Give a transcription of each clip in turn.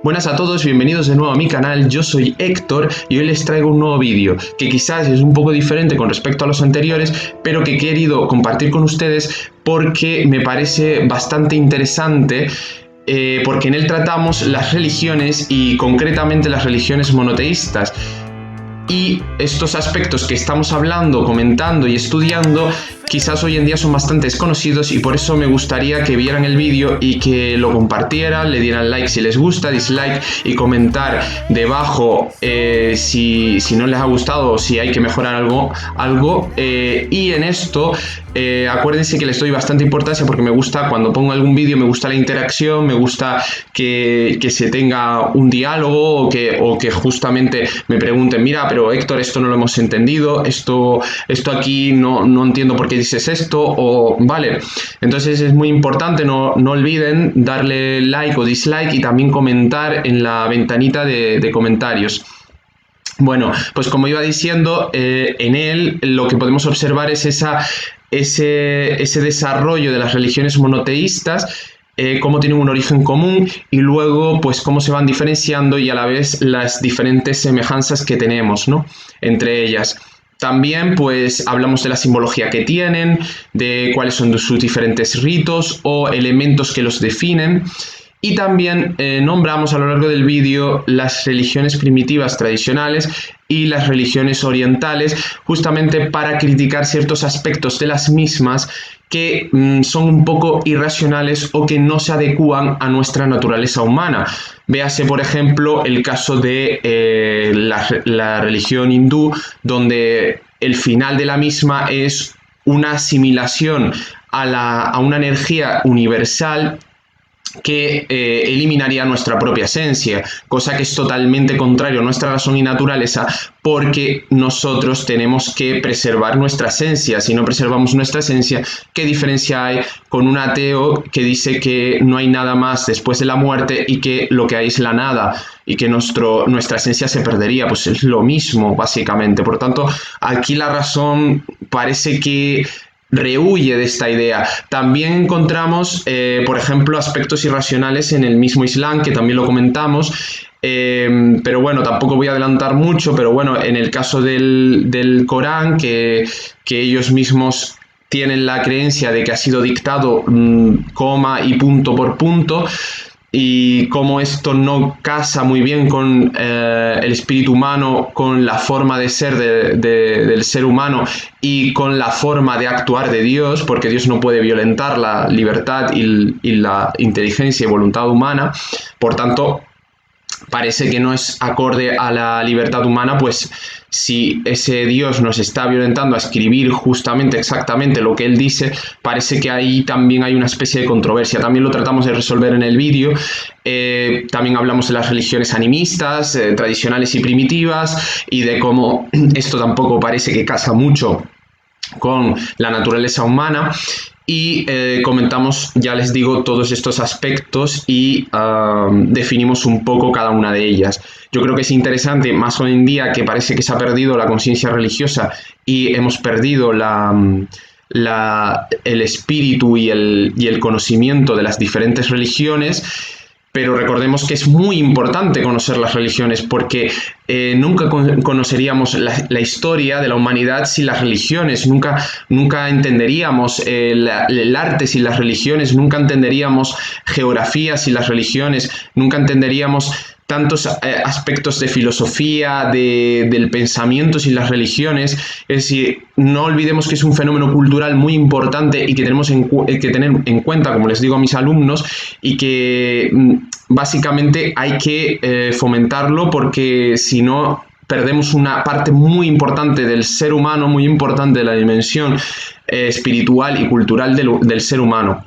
Buenas a todos, bienvenidos de nuevo a mi canal. Yo soy Héctor y hoy les traigo un nuevo vídeo que quizás es un poco diferente con respecto a los anteriores, pero que he querido compartir con ustedes porque me parece bastante interesante, porque en él tratamos las religiones y concretamente las religiones monoteístas. Y estos aspectos que estamos hablando, comentando y estudiando quizás hoy en día son bastante desconocidos, y por eso me gustaría que vieran el vídeo y que lo compartieran, le dieran like si les gusta, dislike y comentar debajo si no les ha gustado o si hay que mejorar algo. Y en esto acuérdense que les doy bastante importancia porque me gusta, cuando pongo algún vídeo, me gusta la interacción, me gusta que se tenga un diálogo o que justamente me pregunten: mira, pero Héctor, esto no lo hemos entendido, esto aquí no entiendo por qué dices esto, o vale. Entonces es muy importante, no olviden darle like o dislike y también comentar en la ventanita de comentarios. Bueno, pues como iba diciendo, en él lo que podemos observar es ese desarrollo de las religiones monoteístas, cómo tienen un origen común y luego pues cómo se van diferenciando, y a la vez las diferentes semejanzas que tenemos, ¿no?, entre ellas. También pues hablamos de la simbología que tienen, de cuáles son sus diferentes ritos o elementos que los definen. Y también nombramos a lo largo del vídeo las religiones primitivas tradicionales y las religiones orientales, justamente para criticar ciertos aspectos de las mismas que son un poco irracionales o que no se adecúan a nuestra naturaleza humana. Véase, por ejemplo, el caso de la religión hindú, donde el final de la misma es una asimilación a una energía universal que eliminaría nuestra propia esencia, cosa que es totalmente contrario a nuestra razón y naturaleza, porque nosotros tenemos que preservar nuestra esencia. Si no preservamos nuestra esencia, ¿qué diferencia hay con un ateo que dice que no hay nada más después de la muerte y que lo que hay es la nada y que nuestra esencia se perdería? Pues es lo mismo, básicamente. Por tanto, aquí la razón parece que rehuye de esta idea. También encontramos, por ejemplo, aspectos irracionales en el mismo Islam, que también lo comentamos, pero bueno, tampoco voy a adelantar mucho. Pero bueno, en el caso del Corán, que ellos mismos tienen la creencia de que ha sido dictado coma y punto por punto, y cómo esto no casa muy bien con el espíritu humano, con la forma de ser del ser humano y con la forma de actuar de Dios, porque Dios no puede violentar la libertad y la inteligencia y voluntad humana. Por tanto, parece que no es acorde a la libertad humana, pues si ese Dios nos está violentando a escribir justamente exactamente lo que él dice, parece que ahí también hay una especie de controversia. También lo tratamos de resolver en el vídeo. También hablamos de las religiones animistas, tradicionales y primitivas, y de cómo esto tampoco parece que casa mucho con la naturaleza humana. Y comentamos, ya les digo, todos estos aspectos y definimos un poco cada una de ellas. Yo creo que es interesante, más hoy en día que parece que se ha perdido la conciencia religiosa y hemos perdido el espíritu y el conocimiento de las diferentes religiones. Pero recordemos que es muy importante conocer las religiones, porque nunca conoceríamos la historia de la humanidad sin las religiones, nunca entenderíamos el arte sin las religiones, nunca entenderíamos geografía sin las religiones, nunca entenderíamos tantos aspectos de filosofía, del pensamiento sin las religiones. Es decir, no olvidemos que es un fenómeno cultural muy importante y que tenemos que tener en cuenta, como les digo a mis alumnos, y que básicamente hay que fomentarlo, porque si no perdemos una parte muy importante del ser humano, muy importante de la dimensión espiritual y cultural del ser humano.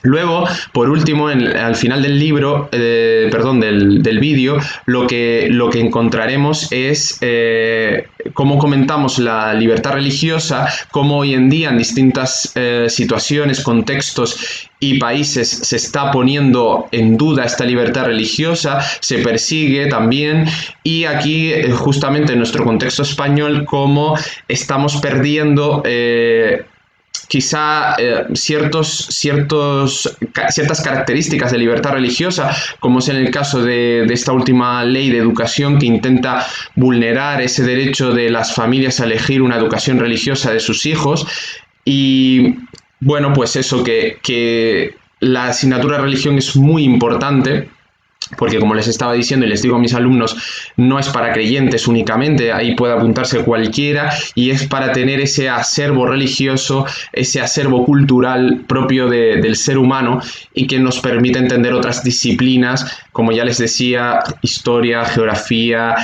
Luego, por último, al final del libro, del vídeo, lo que encontraremos es cómo comentamos la libertad religiosa, cómo hoy en día en distintas situaciones, contextos y países se está poniendo en duda esta libertad religiosa, se persigue también, y aquí justamente en nuestro contexto español, cómo estamos perdiendo quizá ciertas características de libertad religiosa, como es en el caso de esta última ley de educación que intenta vulnerar ese derecho de las familias a elegir una educación religiosa de sus hijos. Y bueno, pues eso, que la asignatura de religión es muy importante, porque como les estaba diciendo y les digo a mis alumnos, no es para creyentes únicamente, ahí puede apuntarse cualquiera, y es para tener ese acervo religioso, ese acervo cultural propio del ser humano y que nos permite entender otras disciplinas, como ya les decía, historia, geografía,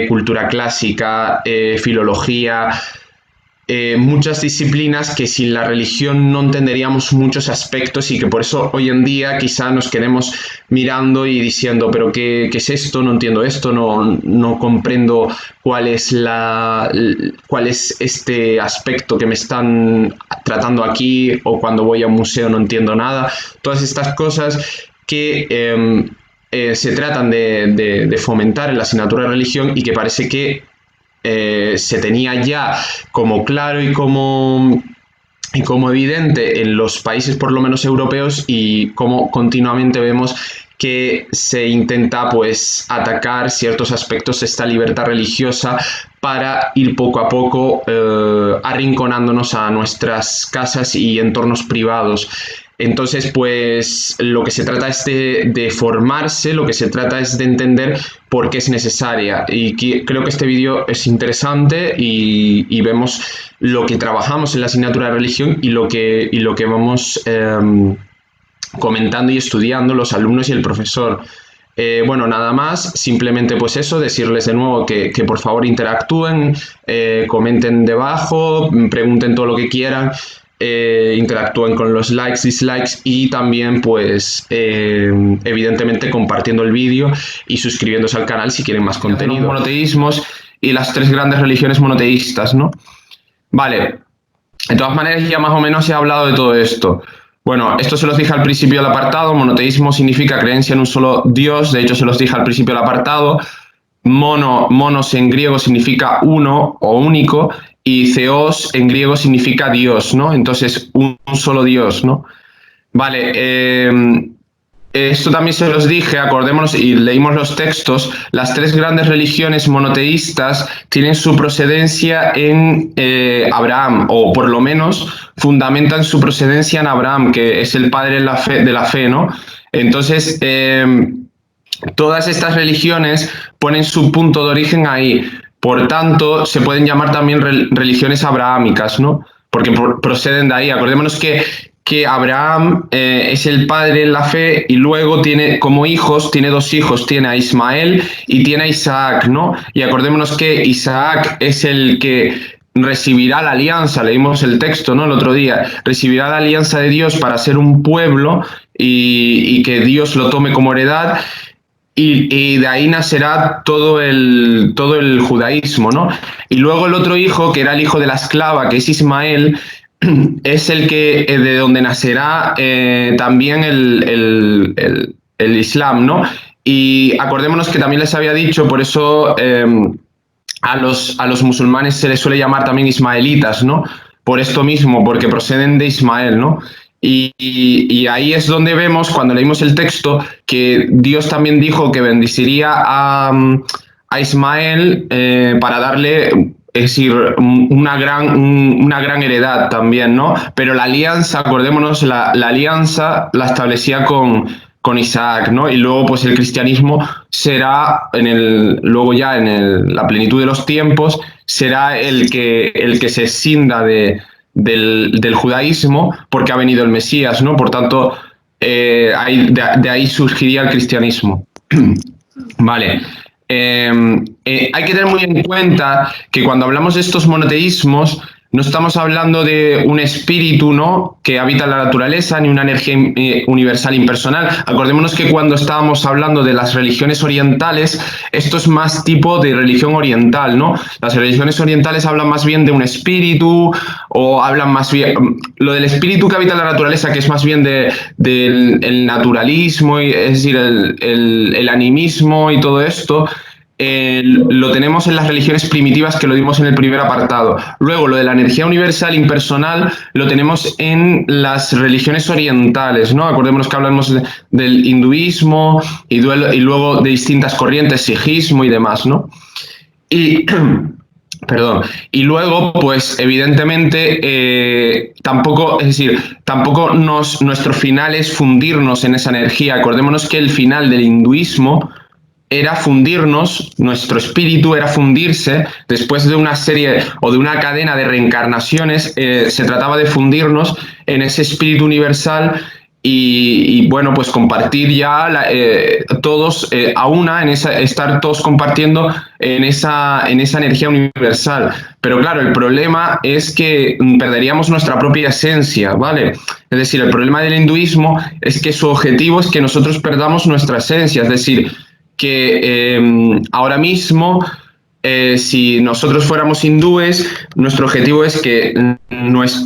cultura clásica, filología. Muchas disciplinas que sin la religión no entenderíamos muchos aspectos y que por eso hoy en día quizá nos quedemos mirando y diciendo, pero ¿qué es esto? No entiendo esto, no comprendo cuál es este aspecto que me están tratando aquí, o cuando voy a un museo no entiendo nada. Todas estas cosas que se tratan de fomentar en la asignatura de religión y que parece que se tenía ya como claro y como evidente en los países por lo menos europeos, y como continuamente vemos que se intenta pues atacar ciertos aspectos de esta libertad religiosa para ir poco a poco arrinconándonos a nuestras casas y entornos privados. Entonces, pues lo que se trata es de formarse, lo que se trata es de entender por qué es necesaria. Y creo que este vídeo es interesante y vemos lo que trabajamos en la asignatura de religión y lo que vamos comentando y estudiando los alumnos y el profesor. Bueno, nada más, simplemente pues eso, decirles de nuevo que por favor interactúen, comenten debajo, pregunten todo lo que quieran. Interactúen con los likes, dislikes y también pues evidentemente compartiendo el vídeo y suscribiéndose al canal si quieren más contenido. Los monoteísmos y las tres grandes religiones monoteístas, ¿no? Vale, de todas maneras ya más o menos he hablado de todo esto. Bueno, esto se los dije al principio del apartado. Monoteísmo significa creencia en un solo Dios, de hecho se los dije al principio del apartado. Monos en griego significa uno o único, y theos en griego significa Dios, ¿no? Entonces, un solo Dios, ¿no? Vale, esto también se los dije, acordémonos y leímos los textos. Las tres grandes religiones monoteístas tienen su procedencia en Abraham, o por lo menos fundamentan su procedencia en Abraham, que es el padre de la fe, ¿no? Entonces, todas estas religiones ponen su punto de origen ahí. Por tanto, se pueden llamar también religiones abrahámicas, ¿no? Porque proceden de ahí. Acordémonos que Abraham es el padre en la fe, y luego tiene como hijos, tiene dos hijos, tiene a Ismael y tiene a Isaac, ¿no? Y acordémonos que Isaac es el que recibirá la alianza, leímos el texto, ¿no? El otro día, recibirá la alianza de Dios para ser un pueblo y que Dios lo tome como heredad. Y de ahí nacerá todo el judaísmo, ¿no? Y luego el otro hijo, que era el hijo de la esclava, que es Ismael, es el que de donde nacerá también el Islam, ¿no? Y acordémonos que también les había dicho, por eso a los musulmanes se les suele llamar también ismaelitas, ¿no? Por esto mismo, porque proceden de Ismael, ¿no? Y ahí es donde vemos, cuando leímos el texto, que Dios también dijo que bendeciría a Ismael para darle, es decir, una gran heredad también, ¿no? Pero la alianza, acordémonos, la alianza la establecía con Isaac, ¿no? Y luego pues el cristianismo será, luego ya en la plenitud de los tiempos, será el que se escinda del judaísmo, porque ha venido el Mesías, ¿no? Por tanto, de ahí surgiría el cristianismo. Vale. Hay que tener muy en cuenta que cuando hablamos de estos monoteísmos, no estamos hablando de un espíritu, ¿no?, que habita en la naturaleza, ni una energía universal impersonal. Acordémonos que cuando estábamos hablando de las religiones orientales, esto es más tipo de religión oriental, ¿no? Las religiones orientales hablan más bien de un espíritu, o hablan más bien... Lo del espíritu que habita en la naturaleza, que es más bien del naturalismo, es decir, el animismo y todo esto, lo tenemos en las religiones primitivas, que lo dimos en el primer apartado. Luego, lo de la energía universal impersonal lo tenemos en las religiones orientales, ¿no? Acordémonos que hablamos del hinduismo y luego de distintas corrientes, sijismo y demás, ¿no? Y, perdón, y luego, pues evidentemente, tampoco, es decir, tampoco nuestro final es fundirnos en esa energía. Acordémonos que el final del hinduismo era fundirnos, nuestro espíritu era fundirse, después de una serie o de una cadena de reencarnaciones, se trataba de fundirnos en ese espíritu universal y bueno, pues compartir ya todos a una, estar todos compartiendo en esa energía universal. Pero claro, el problema es que perderíamos nuestra propia esencia, ¿vale? Es decir, el problema del hinduismo es que su objetivo es que nosotros perdamos nuestra esencia, es decir, que ahora mismo, si nosotros fuéramos hindúes, nuestro objetivo es que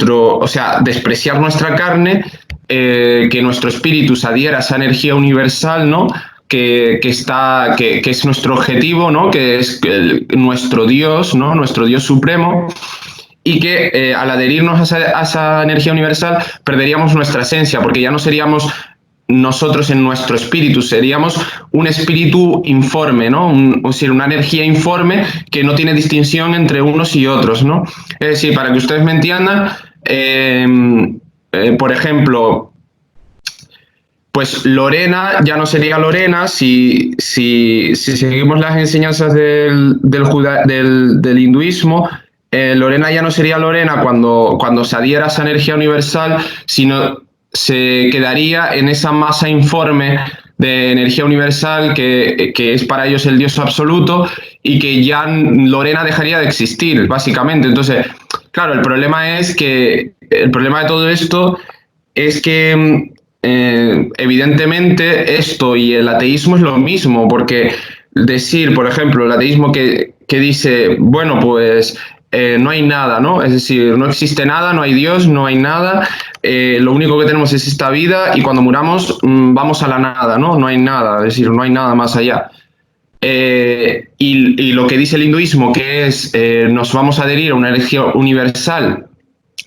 o sea, despreciar nuestra carne, que nuestro espíritu se adhiera a esa energía universal, ¿no? Que es nuestro objetivo, ¿no? Que es nuestro Dios, ¿no? Nuestro Dios supremo. Y que al adherirnos a esa energía universal perderíamos nuestra esencia, porque ya no seríamos nosotros en nuestro espíritu, seríamos un espíritu informe, ¿no? O sea, una energía informe que no tiene distinción entre unos y otros, ¿no? Es decir, para que ustedes me entiendan, por ejemplo, pues Lorena ya no sería Lorena si seguimos las enseñanzas del hinduismo. Lorena ya no sería Lorena cuando se adhiera a esa energía universal, sino se quedaría en esa masa informe de energía universal que es para ellos el Dios absoluto, y que ya Lorena dejaría de existir, básicamente. Entonces, claro, el problema de todo esto es que evidentemente esto y el ateísmo es lo mismo, porque decir, por ejemplo, el ateísmo que dice, bueno, pues no hay nada, ¿no? Es decir, no existe nada, no hay Dios, no hay nada, lo único que tenemos es esta vida y cuando muramos vamos a la nada, ¿no? No hay nada, es decir, no hay nada más allá. Y lo que dice el hinduismo, que es nos vamos a adherir a una energía universal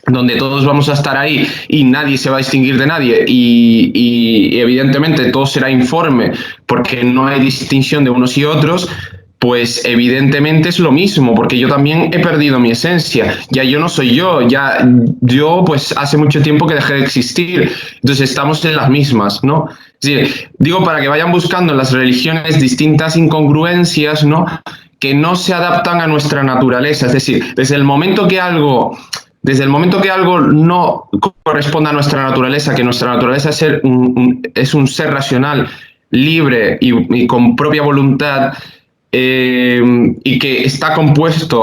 donde todos vamos a estar ahí y nadie se va a distinguir de nadie y evidentemente todo será informe porque no hay distinción de unos y otros, pues evidentemente es lo mismo, porque yo también he perdido mi esencia, ya yo no soy yo, ya yo pues hace mucho tiempo que dejé de existir, entonces estamos en las mismas, ¿no? Sí, digo, para que vayan buscando en las religiones distintas incongruencias, ¿no? Que no se adaptan a nuestra naturaleza, es decir, desde el momento que algo no corresponde a nuestra naturaleza, que nuestra naturaleza es un ser racional, libre y con propia voluntad, y que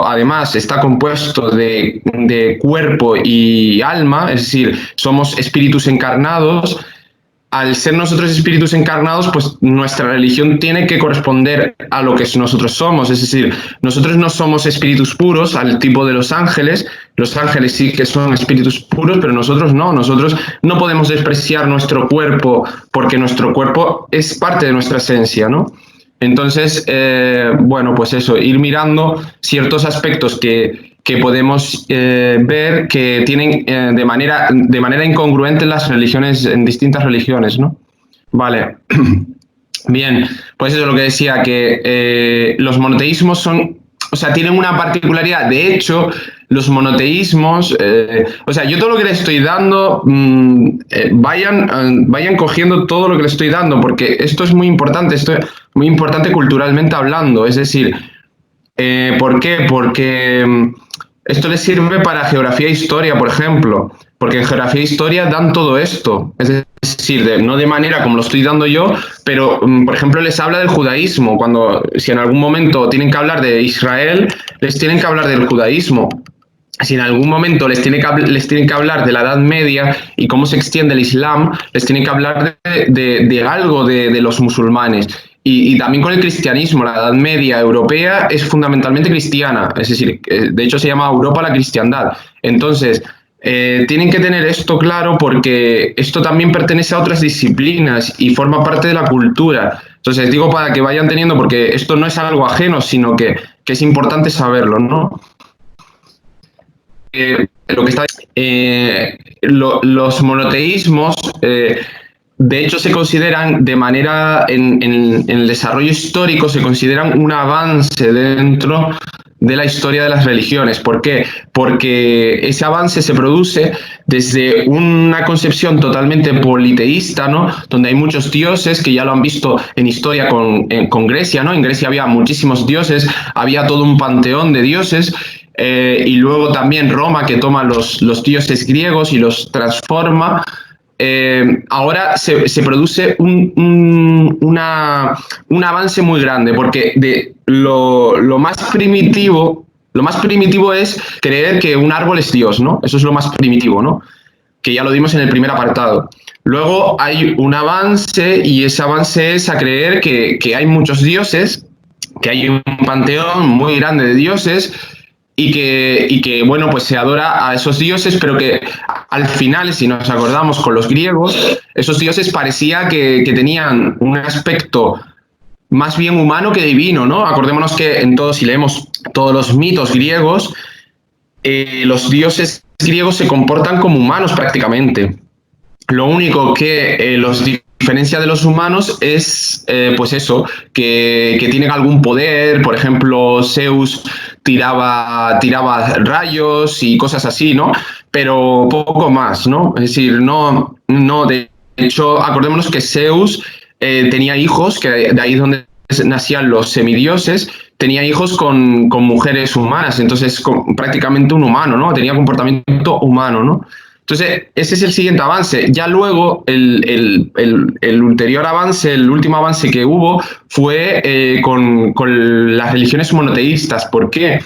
además está compuesto de cuerpo y alma, es decir, somos espíritus encarnados. Al ser nosotros espíritus encarnados, pues nuestra religión tiene que corresponder a lo que nosotros somos. Es decir, nosotros no somos espíritus puros al tipo de los ángeles. Los ángeles sí que son espíritus puros, pero nosotros no. Nosotros no podemos despreciar nuestro cuerpo porque nuestro cuerpo es parte de nuestra esencia, ¿no? Entonces, bueno, pues eso, ir mirando ciertos aspectos que podemos ver que tienen de manera incongruente en distintas religiones, ¿no? Vale. Bien, pues eso es lo que decía, que los monoteísmos tienen una particularidad. De hecho, los monoteísmos, yo todo lo que les estoy dando, vayan cogiendo todo lo que les estoy dando, porque esto es muy importante culturalmente hablando. Es decir, ¿por qué? Porque esto les sirve para geografía e historia, por ejemplo, porque en geografía e historia dan todo esto. Es decir, no de manera como lo estoy dando yo, pero, por ejemplo, les habla del judaísmo. Si en algún momento tienen que hablar de Israel, les tienen que hablar del judaísmo. Si en algún momento les tienen que hablar de la Edad Media y cómo se extiende el Islam, les tienen que hablar de algo de los musulmanes. Y también con el cristianismo, la Edad Media europea es fundamentalmente cristiana, es decir, de hecho se llama Europa la cristiandad. Entonces, tienen que tener esto claro porque esto también pertenece a otras disciplinas y forma parte de la cultura. Entonces digo para que vayan teniendo, porque esto no es algo ajeno, sino que es importante saberlo, ¿no? Lo que está, los monoteísmos, de hecho, se consideran de manera, en el desarrollo histórico, se consideran un avance dentro de la historia de las religiones. ¿Por qué? Porque ese avance se produce desde una concepción totalmente politeísta, ¿no? Donde hay muchos dioses, que ya lo han visto en historia con Grecia, ¿no? En Grecia había muchísimos dioses, había todo un panteón de dioses, y luego también Roma, que toma los dioses griegos y los transforma. Ahora se produce un avance muy grande, porque lo más primitivo es creer que un árbol es Dios, ¿no? Eso es lo más primitivo, ¿no? Que ya lo dimos en el primer apartado. Luego hay un avance, y ese avance es a creer que hay muchos dioses, que hay un panteón muy grande de dioses, y que, bueno, pues se adora a esos dioses, pero que al final, si nos acordamos con los griegos, esos dioses parecía que tenían un aspecto más bien humano que divino, ¿no? Acordémonos que si leemos todos los mitos griegos, los dioses griegos se comportan como humanos prácticamente. Lo único que los diferencia de los humanos es, pues eso, que tienen algún poder. Por ejemplo, Zeus tiraba rayos y cosas así, ¿no? Pero poco más, ¿no? Es decir, de hecho, acordémonos que Zeus tenía hijos, que de ahí es donde nacían los semidioses, tenía hijos con mujeres humanas, entonces prácticamente un humano, ¿no? Tenía comportamiento humano, ¿no? Entonces, ese es el siguiente avance. Ya luego, el ulterior avance, el último avance que hubo fue con las religiones monoteístas. ¿Por qué?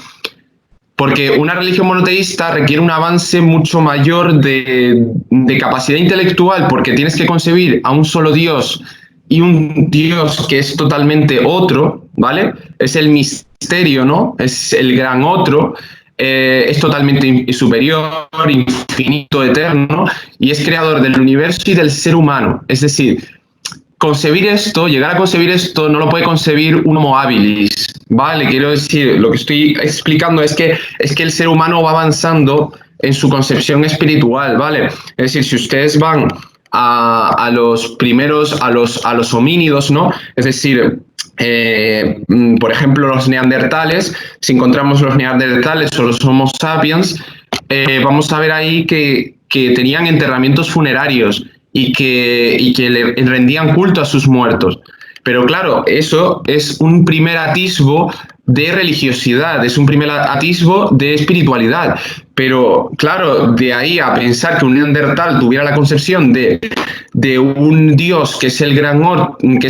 Porque una religión monoteísta requiere un avance mucho mayor de capacidad intelectual, porque tienes que concebir a un solo Dios, y un Dios que es totalmente otro, ¿vale? Es el misterio, ¿no? Es el gran otro. Es totalmente superior, infinito, eterno, y es creador del universo y del ser humano. Es decir, llegar a concebir esto, no lo puede concebir un homo habilis, ¿vale? Quiero decir, lo que estoy explicando es que el ser humano va avanzando en su concepción espiritual, ¿vale? Es decir, si ustedes van a los primeros, a los homínidos, ¿no? Es decir, por ejemplo, los neandertales, si encontramos los neandertales o los homo sapiens, vamos a ver ahí que tenían enterramientos funerarios, y que le rendían culto a sus muertos. Pero claro, eso es un primer atisbo de religiosidad, es un primer atisbo de espiritualidad. Pero claro, de ahí a pensar que un neandertal tuviera la concepción de un Dios que es el gran otro, que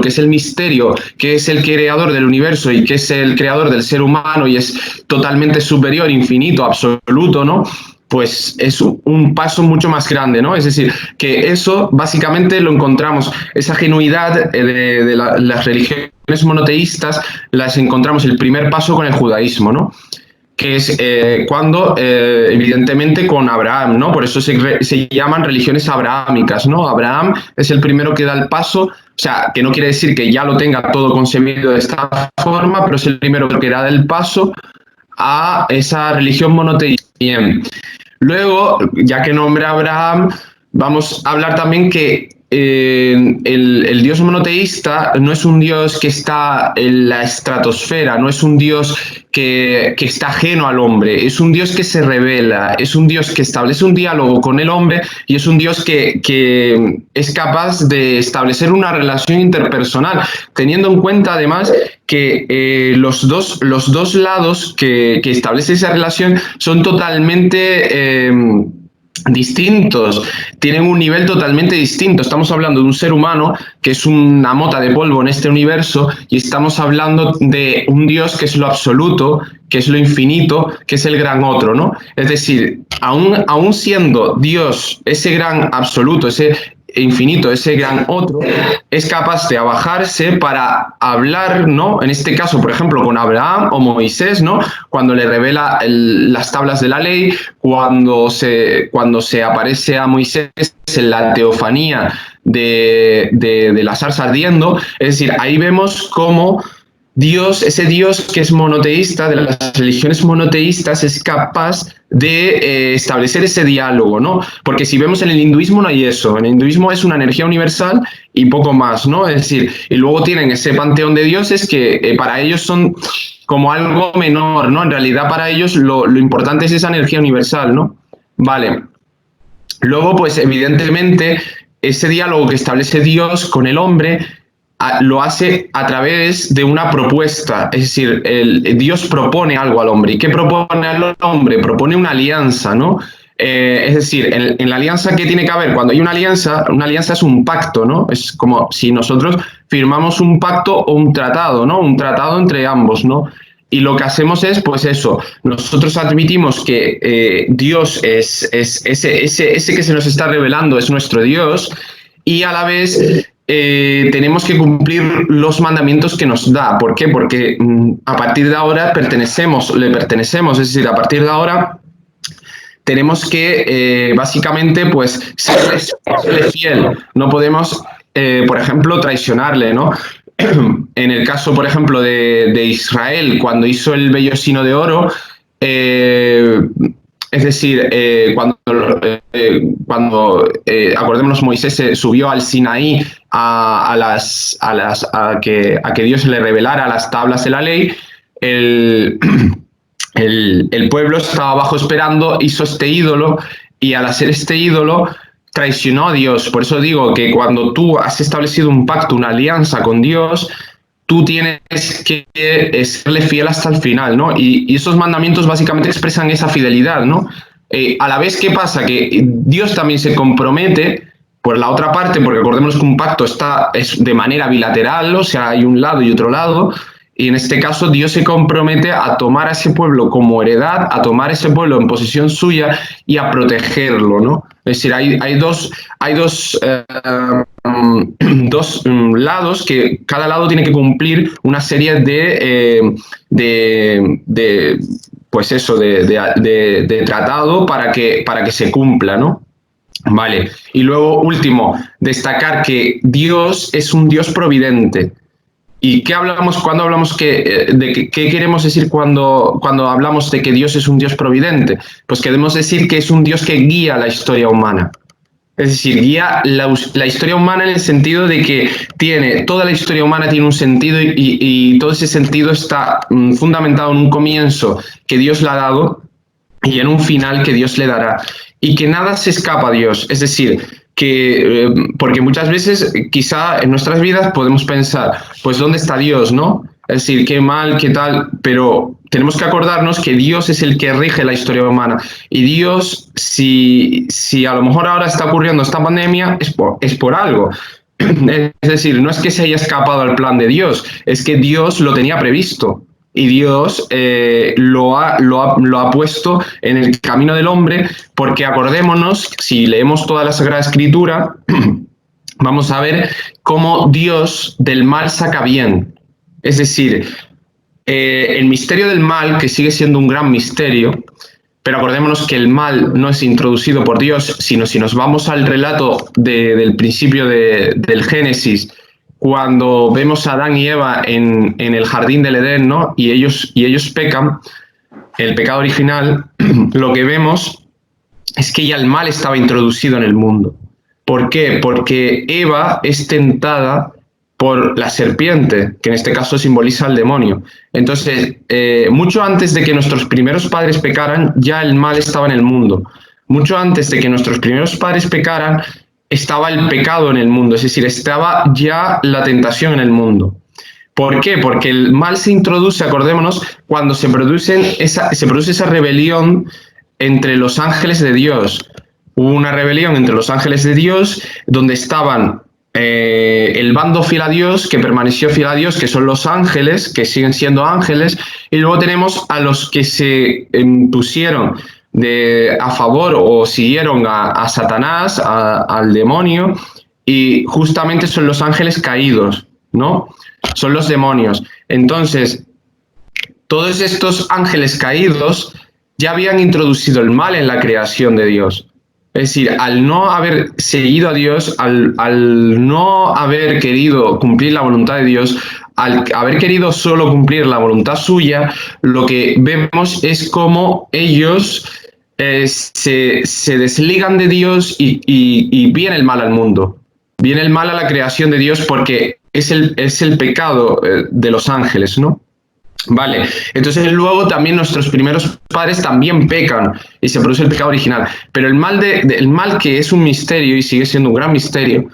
es el misterio, que es el creador del universo y que es el creador del ser humano y es totalmente superior, infinito, absoluto, ¿no? Pues es un paso mucho más grande, ¿no? Es decir, que eso básicamente lo encontramos, esa genuidad de las religiones monoteístas las encontramos el primer paso con el judaísmo, ¿no? Que es cuando, evidentemente, con Abraham, ¿no? Por eso se llaman religiones abrahámicas, ¿no? Abraham es el primero que da el paso, o sea, que no quiere decir que ya lo tenga todo concebido de esta forma, pero es el primero que da el paso a esa religión monoteísta. Bien. Luego, ya que nombré a Abraham, vamos a hablar también que el Dios monoteísta no es un Dios que está en la estratosfera, no es un Dios que está ajeno al hombre, es un Dios que se revela, es un Dios que establece un diálogo con el hombre, y es un Dios que es capaz de establecer una relación interpersonal, teniendo en cuenta además que los dos lados que establece esa relación son totalmente distintos, tienen un nivel totalmente distinto. Estamos hablando de un ser humano que es una mota de polvo en este universo, y estamos hablando de un Dios que es lo absoluto, que es lo infinito, que es el gran otro, ¿no? Es decir, aún siendo Dios ese gran absoluto, ese infinito, ese gran otro, es capaz de abajarse para hablar, ¿no? En este caso, por ejemplo, con Abraham o Moisés, ¿no? Cuando le revela las tablas de la ley, cuando se aparece a Moisés en la teofanía de la zarza ardiendo. Es decir, ahí vemos cómo Dios, ese Dios que es monoteísta, de las religiones monoteístas, es capaz de establecer ese diálogo, ¿no? Porque si vemos en el hinduismo no hay eso. En el hinduismo es una energía universal y poco más, ¿no? Es decir, y luego tienen ese panteón de dioses que para ellos son como algo menor, ¿no? En realidad para ellos lo importante es esa energía universal, ¿no? Vale. Luego, pues evidentemente, ese diálogo que establece Dios con el hombre lo hace a través de una propuesta, es decir, Dios propone algo al hombre. ¿Y qué propone al hombre? Propone una alianza, ¿no? Es decir, en la alianza que tiene que haber, cuando hay una alianza es un pacto, ¿no? Es como si nosotros firmamos un pacto o un tratado, ¿no? Un tratado entre ambos, ¿no? Y lo que hacemos es, pues eso, nosotros admitimos que Dios es ese que se nos está revelando, es nuestro Dios, y a la vez tenemos que cumplir los mandamientos que nos da. ¿Por qué? Porque a partir de ahora le pertenecemos, es decir, a partir de ahora tenemos que básicamente pues serle fiel, no podemos, por ejemplo, traicionarle, ¿no? En el caso, por ejemplo, de Israel, cuando hizo el vellocino de oro, es decir, cuando acordémonos, Moisés subió al Sinaí a que Dios le revelara las tablas de la ley, el pueblo estaba abajo esperando, hizo este ídolo, y al hacer este ídolo traicionó a Dios. Por eso digo que cuando tú has establecido un pacto, una alianza con Dios, tú tienes que serle fiel hasta el final, ¿no? Y esos mandamientos básicamente expresan esa fidelidad, ¿no? A la vez, ¿qué pasa? Que Dios también se compromete por la otra parte, porque acordémonos que un pacto es de manera bilateral, o sea, hay un lado y otro lado, y en este caso Dios se compromete a tomar a ese pueblo como heredad, a tomar ese pueblo en posesión suya y a protegerlo, ¿no? Es decir, hay dos lados que cada lado tiene que cumplir una serie pues eso, de tratado para que se cumpla, ¿no? Vale. Y luego, último, destacar que Dios es un Dios providente. ¿Y qué hablamos cuando hablamos qué queremos decir cuando hablamos de que Dios es un Dios providente? Pues queremos decir que es un Dios que guía la historia humana. Es decir, guía la historia humana en el sentido de que toda la historia humana tiene un sentido y todo ese sentido está fundamentado en un comienzo que Dios le ha dado y en un final que Dios le dará. Y que nada se escapa a Dios. Es decir, porque muchas veces quizá en nuestras vidas podemos pensar, pues ¿dónde está Dios, no? Es decir, qué mal, qué tal, pero tenemos que acordarnos que Dios es el que rige la historia humana. Y Dios, si a lo mejor ahora está ocurriendo esta pandemia, es por algo. Es decir, no es que se haya escapado al plan de Dios, es que Dios lo tenía previsto. Y Dios lo ha puesto en el camino del hombre, porque acordémonos, si leemos toda la Sagrada Escritura, vamos a ver cómo Dios del mal saca bien. Es decir, el misterio del mal, que sigue siendo un gran misterio, pero acordémonos que el mal no es introducido por Dios, sino si nos vamos al relato del principio del Génesis, cuando vemos a Adán y Eva en el jardín del Edén, ¿no? y ellos pecan, el pecado original, lo que vemos es que ya el mal estaba introducido en el mundo. ¿Por qué? Porque Eva es tentada por la serpiente, que en este caso simboliza al demonio. Entonces, mucho antes de que nuestros primeros padres pecaran, ya el mal estaba en el mundo. Mucho antes de que nuestros primeros padres pecaran, estaba el pecado en el mundo, es decir, estaba ya la tentación en el mundo. ¿Por qué? Porque el mal se introduce, acordémonos, cuando se produce esa rebelión entre los ángeles de Dios. Hubo una rebelión entre los ángeles de Dios, donde estaban el bando fiel a Dios, que permaneció fiel a Dios, que son los ángeles, que siguen siendo ángeles, y luego tenemos a los que se pusieron a favor o siguieron a Satanás, al demonio, y justamente son los ángeles caídos, ¿no? Son los demonios. Entonces, todos estos ángeles caídos ya habían introducido el mal en la creación de Dios. Es decir, al no haber seguido a Dios, al no haber querido cumplir la voluntad de Dios, al haber querido solo cumplir la voluntad suya, lo que vemos es cómo ellos se desligan de Dios y viene el mal al mundo. Viene el mal a la creación de Dios porque es el pecado de los ángeles, ¿no? Vale, entonces luego también nuestros primeros padres también pecan y se produce el pecado original, pero el mal que es un misterio y sigue siendo un gran misterio,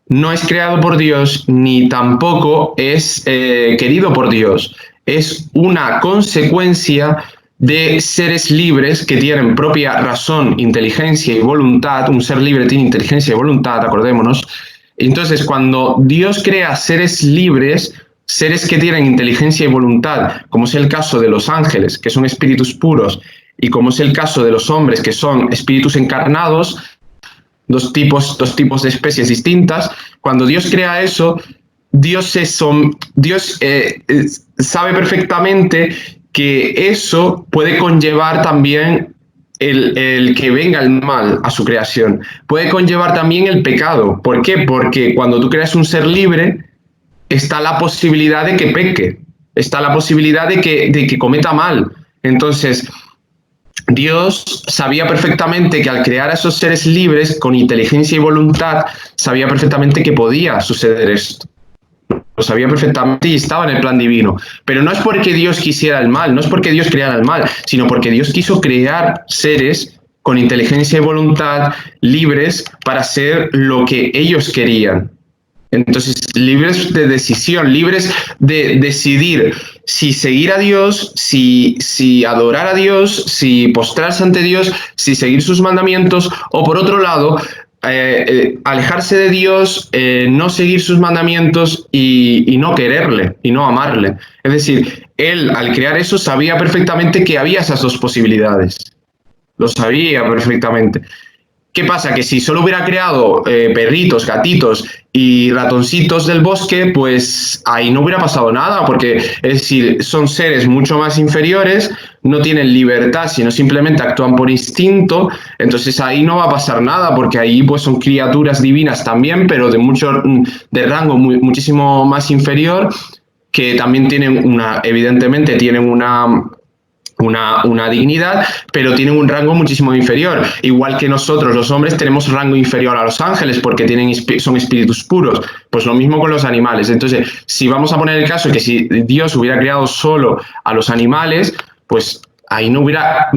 no es creado por Dios ni tampoco es querido por Dios, es una consecuencia de seres libres que tienen propia razón, inteligencia y voluntad. Un ser libre tiene inteligencia y voluntad, acordémonos. Entonces, cuando Dios crea seres libres, seres que tienen inteligencia y voluntad, como es el caso de los ángeles, que son espíritus puros, y como es el caso de los hombres, que son espíritus encarnados, dos tipos de especies distintas, cuando Dios crea eso, Dios sabe perfectamente que eso puede conllevar también el que venga el mal a su creación. Puede conllevar también el pecado. ¿Por qué? Porque cuando tú creas un ser libre, está la posibilidad de que peque, está la posibilidad de que cometa mal. Entonces, Dios sabía perfectamente que al crear a esos seres libres con inteligencia y voluntad, sabía perfectamente que podía suceder esto. Lo sabía perfectamente y estaba en el plan divino. Pero no es porque Dios quisiera el mal, no es porque Dios creara el mal, sino porque Dios quiso crear seres con inteligencia y voluntad libres para hacer lo que ellos querían. Entonces, libres de decisión, libres de decidir si seguir a Dios, si adorar a Dios, si postrarse ante Dios, si seguir sus mandamientos, o por otro lado, alejarse de Dios, no seguir sus mandamientos y no quererle, y no amarle. Es decir, él al crear eso sabía perfectamente que había esas dos posibilidades. Lo sabía perfectamente. ¿Qué pasa? Que si solo hubiera creado perritos, gatitos y ratoncitos del bosque, pues ahí no hubiera pasado nada, porque es decir, son seres mucho más inferiores, no tienen libertad, sino simplemente actúan por instinto, entonces ahí no va a pasar nada, porque ahí pues son criaturas divinas también, pero de rango muchísimo más inferior, que también tienen evidentemente tienen una dignidad, pero tienen un rango muchísimo inferior. Igual que nosotros, los hombres, tenemos rango inferior a los ángeles porque son espíritus puros. Pues lo mismo con los animales. Entonces, si vamos a poner el caso de que si Dios hubiera creado solo a los animales, pues ahí no hubiera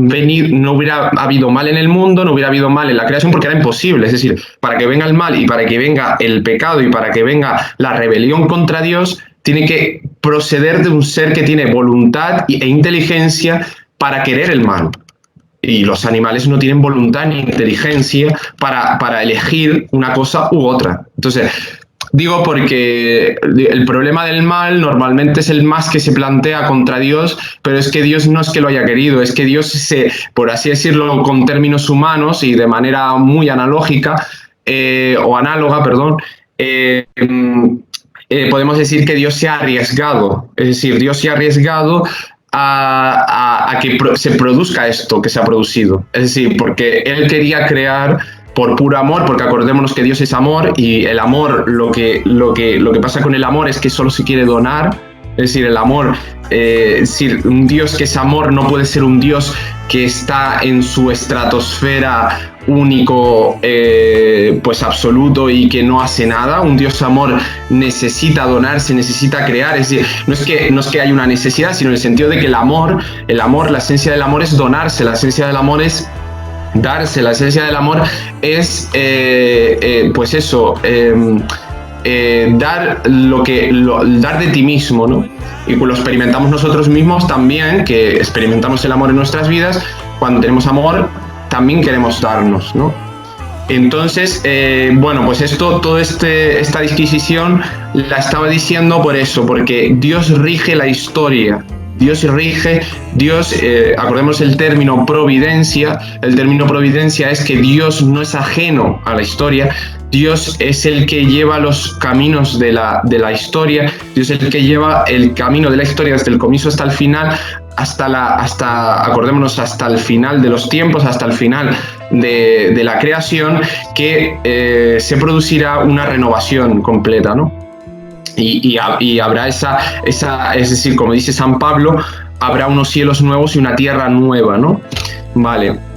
habido mal en el mundo, no hubiera habido mal en la creación, porque era imposible. Es decir, para que venga el mal y para que venga el pecado y para que venga la rebelión contra Dios, tiene que proceder de un ser que tiene voluntad e inteligencia para querer el mal. Y los animales no tienen voluntad ni inteligencia para elegir una cosa u otra. Entonces, digo porque el problema del mal normalmente es el más que se plantea contra Dios, pero es que Dios no es que lo haya querido, es que Dios, por así decirlo, con términos humanos y de manera muy analógica, o análoga, perdón, podemos decir que Dios se ha arriesgado, es decir, Dios se ha arriesgado a que se produzca esto que se ha producido. Es decir, porque Él quería crear por puro amor, porque acordémonos que Dios es amor y el amor, lo que pasa con el amor es que solo se quiere donar. Es decir, el amor, un Dios que es amor no puede ser un Dios que está en su estratosfera único, pues absoluto y que no hace nada. Un Dios amor necesita donarse, necesita crear. Es decir, no es que haya una necesidad, sino en el sentido de que el amor, la esencia del amor es donarse, la esencia del amor es darse, la esencia del amor es, pues eso, dar dar de ti mismo, ¿no? Y pues lo experimentamos nosotros mismos también, que experimentamos el amor en nuestras vidas. Cuando tenemos amor, también queremos darnos, ¿no? Entonces, bueno, pues toda esta disquisición la estaba diciendo por eso, porque Dios rige la historia. Dios rige, acordemos el término providencia. El término providencia es que Dios no es ajeno a la historia. Dios es el que lleva los caminos de la historia. Dios es el que lleva el camino de la historia desde el comienzo hasta el final, acordémonos, hasta el final de los tiempos, hasta el final de la creación, que se producirá una renovación completa, ¿no? Y habrá esa, es decir, como dice San Pablo, habrá unos cielos nuevos y una tierra nueva, ¿no? Vale.